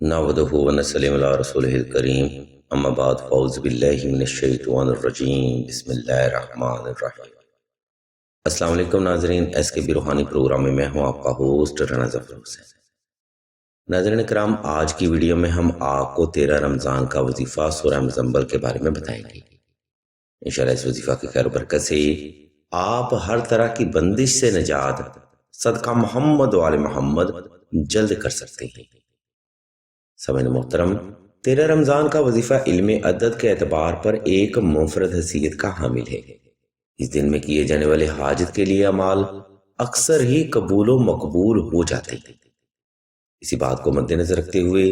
نحمدہ ونصلی علی رسولہ الکریم اما بعد فاعوذ باللہ من الشیطان الرجیم بسم اللہ الرحمن الرحیم۔ السلام علیکم ناظرین، ایس کے بی روحانی پروگرام میں میں ہوں آپ کا ہوسٹ رانا ظفر حسین۔ ناظرین کرام، آج کی ویڈیو میں ہم آپ کو 13 رمضان کا وظیفہ سورہ مزمل کے بارے میں بتائیں گے۔ انشاءاللہ اس وظیفہ کی خیر و برکت سے آپ ہر طرح کی بندش سے نجات صدقہ محمد و آل محمد جلد کر سکتے ہیں۔ سامعین محترم، 13 رمضان کا وظیفہ علم عدد کے اعتبار پر ایک منفرد حیثیت کا حامل ہے۔ اس دن میں کیے جانے والے حاجت کے لیے اعمال اکثر ہی قبول و مقبول ہو جاتے ہیں۔ اسی بات کو مد نظر رکھتے ہوئے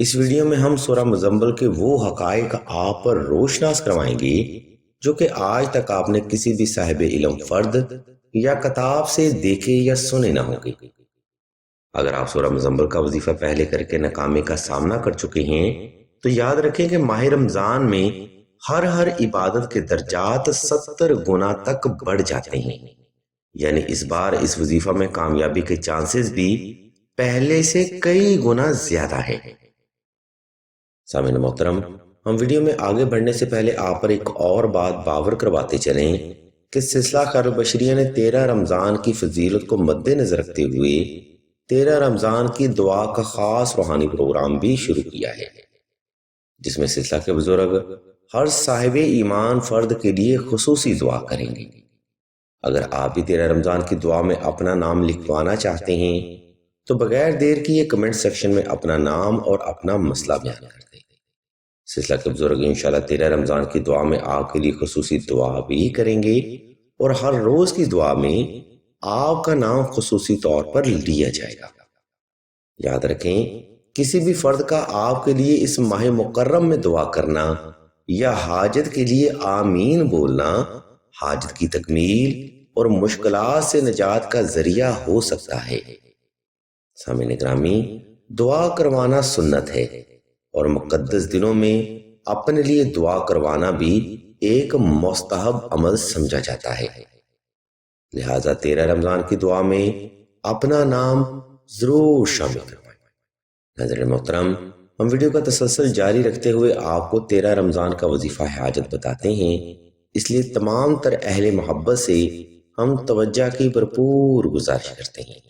اس ویڈیو میں ہم سورہ مزمل کے وہ حقائق آپ پر روشناس کروائیں گے جو کہ آج تک آپ نے کسی بھی صاحب علم فرد یا کتاب سے دیکھے یا سنے نہ ہوں گے۔ اگر آپ سورہ مزمل کا وظیفہ پہلے کر کے ناکامی کا سامنا کر چکے ہیں تو یاد رکھیں کہ ماہ رمضان میں ہر عبادت کے درجات 70 گنا تک بڑھ جاتے ہیں، یعنی اس بار اس وظیفہ میں کامیابی کے چانسز بھی پہلے سے کئی گنا زیادہ ہے۔ سامعین محترم، ہم ویڈیو میں آگے بڑھنے سے پہلے آپ پر ایک اور بات باور کرواتے چلیں کہ سلسلہ خیر البشریہ نے 13 رمضان کی فضیلت کو مد نظر رکھتے ہوئے 13 رمضان کی دعا کا خاص روحانی پروگرام بھی شروع کیا ہے، جس میں سلسلہ کے بزرگ ہر صاحب ایمان فرد کے لیے خصوصی دعا کریں گے۔ اگر آپ بھی 13 رمضان کی دعا میں اپنا نام لکھوانا چاہتے ہیں تو بغیر دیر کیے کمنٹ سیکشن میں اپنا نام اور اپنا مسئلہ بیان کر دیں۔ سلسلہ کے بزرگ انشاءاللہ 13 رمضان کی دعا میں آپ کے لیے خصوصی دعا بھی کریں گے اور ہر روز کی دعا میں آپ کا نام خصوصی طور پر لیا جائے گا۔ یاد رکھیں، کسی بھی فرد کا آپ کے لیے اس ماہ مکرم میں دعا کرنا یا حاجت کے لیے آمین بولنا حاجت کی تکمیل اور مشکلات سے نجات کا ذریعہ ہو سکتا ہے۔ سامعین گرامی، دعا کروانا سنت ہے اور مقدس دنوں میں اپنے لیے دعا کروانا بھی ایک مستحب عمل سمجھا جاتا ہے، لہٰذا 13 رمضان کی دعا میں اپنا نام ضرور شامل کروائیں۔ ناظرین محترم، ہم ویڈیو کا تسلسل جاری رکھتے ہوئے آپ کو 13 رمضان کا وظیفہ حاجت بتاتے ہیں، اس لیے تمام تر اہل محبت سے ہم توجہ کی بھرپور گزارش کرتے ہیں۔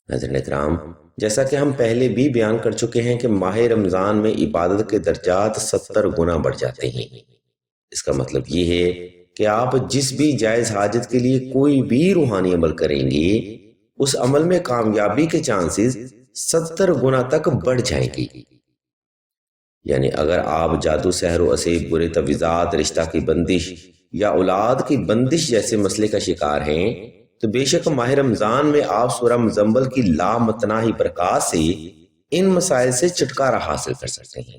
ناظرین اکرام، جیسا کہ ہم پہلے بھی بیان کر چکے ہیں کہ ماہ رمضان میں عبادت کے درجات 70 گنا بڑھ جاتے ہیں۔ اس کا مطلب یہ ہے کہ آپ جس بھی جائز حاجت کے لیے کوئی بھی روحانی عمل کریں گے اس عمل میں کامیابی کے چانسز 70 گنا تک بڑھ جائیں گے۔ یعنی اگر آپ جادو سحر و اسیب، برے تویزات، رشتہ کی بندش یا اولاد کی بندش جیسے مسئلے کا شکار ہیں تو بے شک ماہ رمضان میں آپ سورہ مزمل کی لامتناہی برکات سے ان مسائل سے چھٹکارا حاصل کر سکتے ہیں۔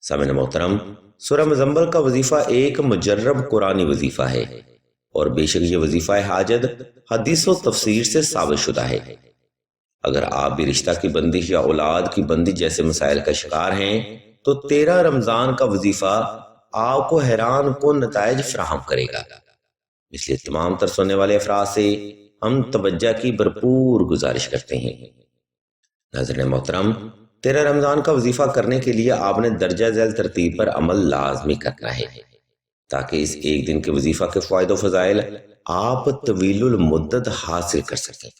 سامعین محترم، سورہ مزمل کا وظیفہ ایک مجرب قرآنی وظیفہ ہے اور بے شک یہ وظیفہ حاجت حدیث و تفسیر سے ثابت شدہ ہے۔ اگر آپ بھی رشتہ کی بندش یا اولاد کی بندش جیسے مسائل کا شکار ہیں تو 13 رمضان کا وظیفہ آپ کو حیران کن نتائج فراہم کرے گا۔ اس لیے تمام تر سننے والے افراد سے ہم توجہ کی بھرپور گزارش کرتے ہیں۔ ناظرین محترم، 13 رمضان کا وظیفہ کرنے کے لیے آپ نے درجہ ذیل ترتیب پر عمل لازمی کرنا ہے تاکہ اس ایک دن کے وظیفہ کے فوائد و فضائل آپ طویل المدت حاصل کر سکیں۔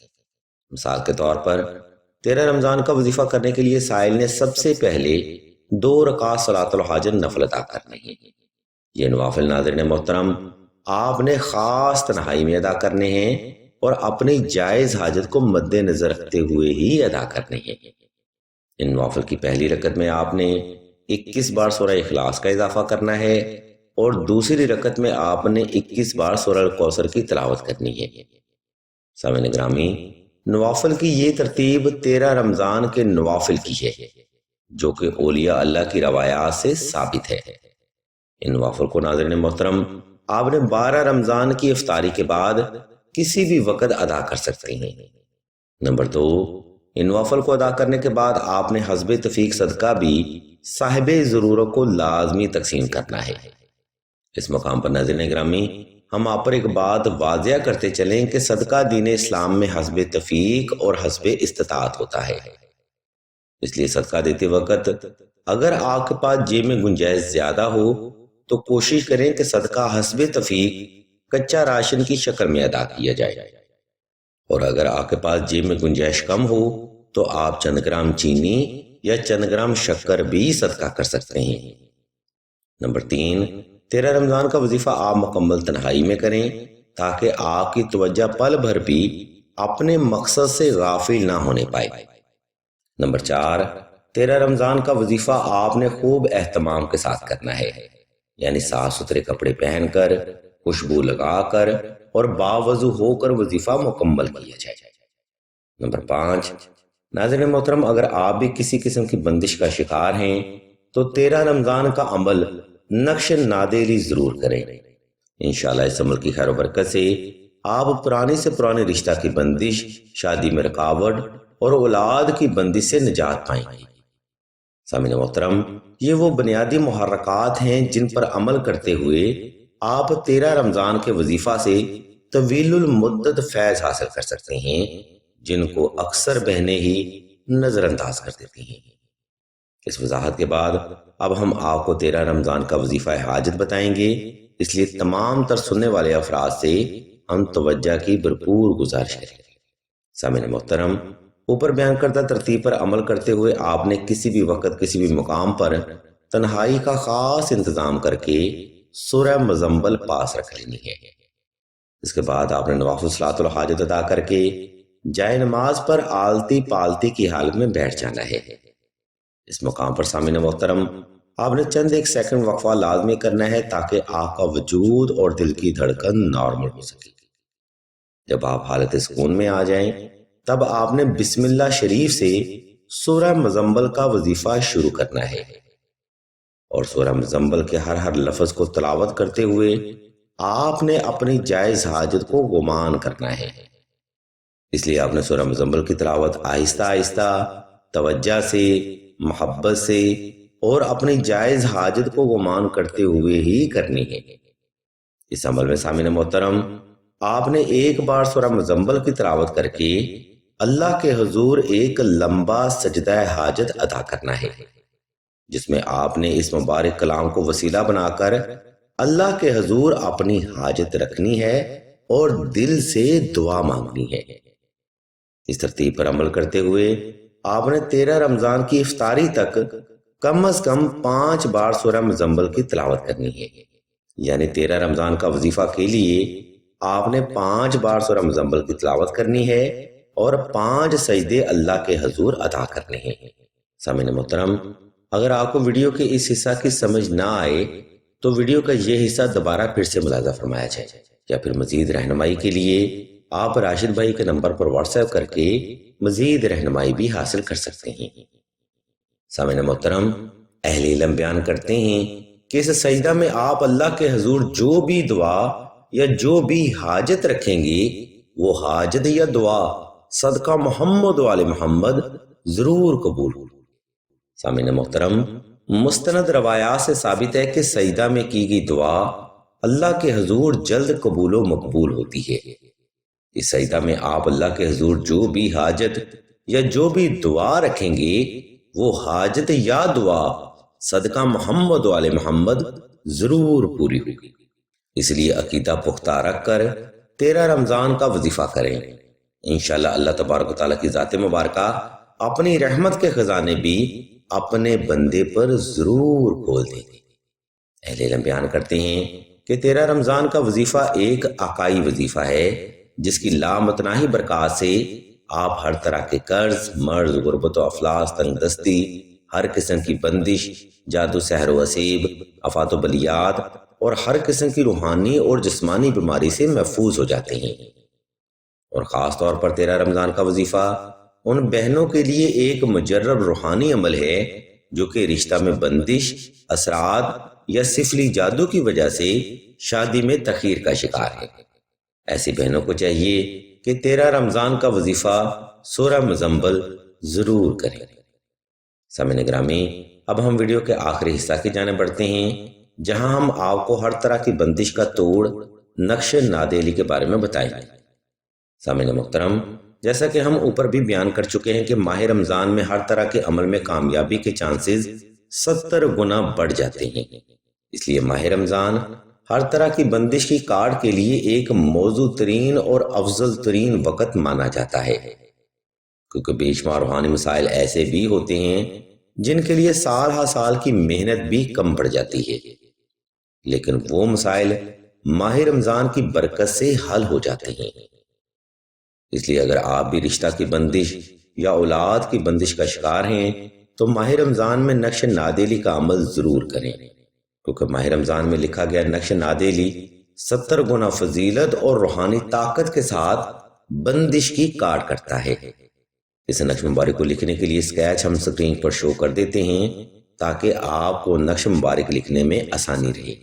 مثال کے طور پر 13 رمضان کا وظیفہ کرنے کے لیے سائل نے سب سے پہلے 2 رکعت صلاۃ الحاجت نفل ادا کرنے ہیں۔ یہ نوافل ناظرین محترم آپ نے خاص تنہائی میں ادا کرنے ہیں اور اپنی جائز حاجت کو مد نظر رکھتے ہوئے ہی ادا کرنے ہیں۔ ان نوافل کی پہلی رکعت میں آپ نے 21 بار سورہ اخلاص کا اضافہ کرنا ہے اور دوسری رکعت میں آپ نے 21 بار سورہ الکوثر کی تلاوت کرنی ہے۔ سامعین گرامی، نوافل کی یہ ترتیب 13 رمضان کے نوافل کی ہے جو کہ اولیاء اللہ کی روایات سے ثابت ہے۔ ان نوافل کو ناظرین محترم آپ نے 12 رمضان کی افطاری کے بعد کسی بھی وقت ادا کر سکتے ہیں۔ نمبر 2، ان نوافل کو ادا کرنے کے بعد آپ نے حسب توفیق صدقہ بھی صاحب ضرورت کو لازمی تقسیم کرنا ہے۔ اس مقام پر ناظرین گرامی ہم آپ پر ایک بات واضح کرتے چلیں کہ صدقہ دین اسلام میں حسب توفیق اور حسب استطاعت ہوتا ہے۔ اس لیے صدقہ دیتے وقت اگر آپ کے پاس جیب میں گنجائش زیادہ ہو تو کوشش کریں کہ صدقہ حسب تفیق کچا راشن کی شکل میں ادا کیا جائے، اور اگر آپ کے پاس جیب میں گنجائش کم ہو تو آپ چند گرام چینی یا چند گرام شکر بھی صدقہ کر سکتے ہیں۔ نمبر 3، 13 رمضان کا وظیفہ آپ مکمل تنہائی میں کریں تاکہ آپ کی توجہ پل بھر بھی اپنے مقصد سے غافل نہ ہونے پائے۔ نمبر 4، 13 رمضان کا وظیفہ آپ نے خوب اہتمام کے ساتھ کرنا ہے، یعنی صاف ستھرے کپڑے پہن کر، خوشبو لگا کر اور باوضو ہو کر وظیفہ مکمل کیا جائے۔ نمبر 5، ناظرین محترم، اگر آپ بھی کسی قسم کی بندش کا شکار ہیں تو 13 رمضان کا عمل نقش نادیلی ضرور کریں۔ انشاءاللہ اس عمل کی خیر و برکت سے آپ پرانی سے پرانے رشتہ کی بندش، شادی میں رکاوٹ اور اولاد کی بندش سے نجات پائیں گے۔ سامعین محترم، یہ وہ بنیادی محرکات ہیں جن پر عمل کرتے ہوئے آپ 13 رمضان کے وظیفہ سے طویل المدت فیض حاصل کر سکتے ہیں، جن کو اکثر بہنیں ہی نظر انداز کر دیتی ہیں۔ اس وضاحت کے بعد اب ہم آپ کو 13 رمضان کا وظیفہ حاجت بتائیں گے، اس لیے تمام تر سننے والے افراد سے ہم توجہ کی بھرپور گزارش کریں گے۔ سامعین محترم، اوپر بیان کردہ ترتیب پر عمل کرتے ہوئے آپ نے کسی بھی وقت کسی بھی مقام پر تنہائی کا خاص انتظام کر کے سورہ مزمل پاس رکھ لینی ہے۔ اس کے بعد آپ نے نوافل صلاۃ الحاجت ادا کر کے جائے نماز پر آلتی پالتی کی حالت میں بیٹھ جانا ہے۔ اس مقام پر سامعین محترم، آپ نے چند ایک سیکنڈ وقفہ لازمی کرنا ہے تاکہ آپ کا وجود اور دل کی دھڑکن نارمل ہو سکے۔ جب آپ حالت سکون میں آ جائیں تب آپ نے بسم اللہ شریف سے سورہ مزمل کا وظیفہ شروع کرنا ہے، اور سورہ مزمل کے ہر لفظ کو تلاوت کرتے ہوئے آپ نے اپنی جائز حاجت کو گمان کرنا ہے۔ اس لیے آپ نے سورہ مزمل کی تلاوت آہستہ آہستہ، توجہ سے، محبت سے اور اپنی جائز حاجت کو گمان کرتے ہوئے ہی کرنی ہے۔ اس عمل میں سامعین محترم، آپ نے ایک بار سورہ مزمل کی تلاوت کر کے اللہ کے حضور ایک لمبا سجدہ حاجت ادا کرنا ہے، جس میں آپ نے اس مبارک کلام کو وسیلہ بنا کر اللہ کے حضور اپنی حاجت رکھنی ہے اور دل سے دعا مانگنی ہے۔ اس ترتیب پر عمل کرتے ہوئے آپ نے 13 رمضان کی افطاری تک کم از کم 5 بار سورہ مزمل کی تلاوت کرنی ہے، یعنی 13 رمضان کا وظیفہ کے لیے آپ نے 5 بار سورہ مزمل کی تلاوت کرنی ہے اور 5 سجدے اللہ کے حضور ادا کرنے ہیں۔ سامعین محترم، اگر آپ کو ویڈیو کے اس حصہ کی سمجھ نہ آئے تو ویڈیو کا یہ حصہ دوبارہ پھر سے ملاحظہ فرمایا جائے، یا پھر مزید رہنمائی کے لیے آپ راشد بھائی کے نمبر پر واٹس ایپ کر کے مزید رہنمائی بھی حاصل کر سکتے ہیں۔ سامعین محترم، اہل علم بیان کرتے ہیں کہ اس سجدہ میں آپ اللہ کے حضور جو بھی دعا یا جو بھی حاجت رکھیں گے وہ حاجت یا دعا صدقہ محمد و آل محمد ضرور قبول ہو۔ سامعین محترم، مستند روایات سے ثابت ہے کہ سجدہ میں کی گئی دعا اللہ کے حضور جلد قبول و مقبول ہوتی ہے۔ اس سجدہ میں آپ اللہ کے حضور جو بھی حاجت یا جو بھی دعا رکھیں گے وہ حاجت یا دعا صدقہ محمد و آل محمد ضرور پوری ہوگی۔ اس لیے عقیدہ پختہ رکھ کر 13 رمضان کا وظیفہ کریں۔ انشاءاللہ اللہ تبارک و تعالیٰ کی ذات مبارکہ اپنی رحمت کے خزانے بھی اپنے بندے پر ضرور کھول دیں گے۔ اہل علم بیان کرتے ہیں کہ 13 رمضان کا وظیفہ ایک عقائی وظیفہ ہے جس کی لامتناہی برکات سے آپ ہر طرح کے قرض، مرض، غربت و افلاس، تنگ دستی، ہر قسم کی بندش، جادو سحر و اسیب، آفات و بلیات اور ہر قسم کی روحانی اور جسمانی بیماری سے محفوظ ہو جاتے ہیں۔ اور خاص طور پر 13 رمضان کا وظیفہ ان بہنوں کے لیے ایک مجرب روحانی عمل ہے جو کہ رشتہ میں بندش، اثرات یا سفلی جادو کی وجہ سے شادی میں تاخیر کا شکار ہے۔ ایسی بہنوں کو چاہیے کہ 13 رمضان کا وظیفہ سورہ مزمل ضرور کریں۔ سامعین گرامی، اب ہم ویڈیو کے آخری حصہ کی جانب بڑھتے ہیں جہاں ہم آپ کو ہر طرح کی بندش کا توڑ نقش نادیلی کے بارے میں بتائیں گے۔ سامعین محترم، جیسا کہ ہم اوپر بھی بیان کر چکے ہیں کہ ماہ رمضان میں ہر طرح کے عمل میں کامیابی کے چانسز 70 گنا بڑھ جاتے ہیں۔ اس لیے ماہ رمضان ہر طرح کی بندش کی کاٹ کے لیے ایک موزوں ترین اور افضل ترین وقت مانا جاتا ہے، کیونکہ بے شمار روحانی مسائل ایسے بھی ہوتے ہیں جن کے لیے سال ہا سال کی محنت بھی کم پڑ جاتی ہے، لیکن وہ مسائل ماہ رمضان کی برکت سے حل ہو جاتے ہیں۔ اس لیے اگر آپ بھی رشتہ کی بندش یا اولاد کی بندش کا شکار ہیں تو ماہ رمضان میں نقش نادیلی کا عمل ضرور کریں، کیونکہ ماہ رمضان میں لکھا گیا نقش نادیلی 70 گنا فضیلت اور روحانی طاقت کے ساتھ بندش کی کاٹ کرتا ہے۔ اس نقش مبارک کو لکھنے کے لیے اسکیچ ہم سکرین پر شو کر دیتے ہیں تاکہ آپ کو نقش مبارک لکھنے میں آسانی رہے،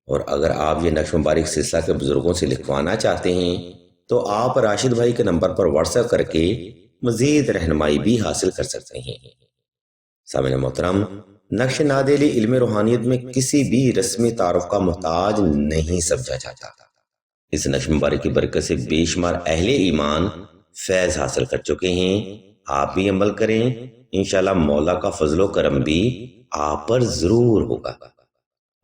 اور اگر آپ یہ نقش مبارک سلسلہ کے بزرگوں سے لکھوانا چاہتے ہیں تو آپ راشد بھائی کے نمبر پر واٹس ایپ کر کے مزید رہنمائی بھی حاصل کر سکتے ہیں۔ سامعین محترم، نقش نادیلی علم روحانیت میں کسی بھی رسمی تعارف کا محتاج نہیں سمجھا جاتا۔ اس نقش مبارک کی برکت سے بے شمار اہل ایمان فیض حاصل کر چکے ہیں۔ آپ بھی عمل کریں، انشاءاللہ مولا کا فضل و کرم بھی آپ پر ضرور ہوگا۔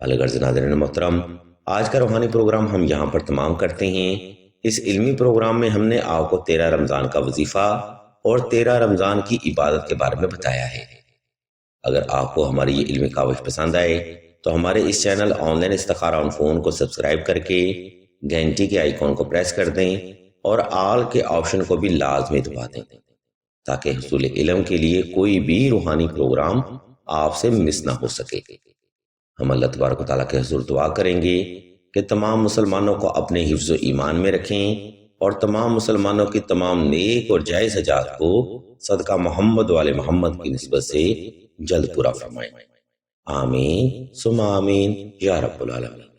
الغرض ناظرین محترم، آج کا روحانی پروگرام ہم یہاں پر تمام کرتے ہیں۔ اس علمی پروگرام میں ہم نے آپ کو 13 رمضان کا وظیفہ اور 13 رمضان کی عبادت کے بارے میں بتایا ہے۔ اگر آپ کو ہماری یہ علمی کاوش پسند آئے تو ہمارے اس چینل آن لائن استخارہ آن فون کو سبسکرائب کر کے گھنٹی کے آئیکن کو پریس کر دیں اور آل کے آپشن کو بھی لازمی دبا دیں، تاکہ حصول علم کے لیے کوئی بھی روحانی پروگرام آپ سے مس نہ ہو سکے۔ ہم اللہ تبارک و تعالیٰ کے حضور دعا کریں گے کہ تمام مسلمانوں کو اپنے حفظ و ایمان میں رکھیں اور تمام مسلمانوں کی تمام نیک اور جائز حاجات کو صدقہ محمد والے محمد کی نسبت سے جلد پورا فرمائیں۔ آمین ثم آمین یا رب العالمین۔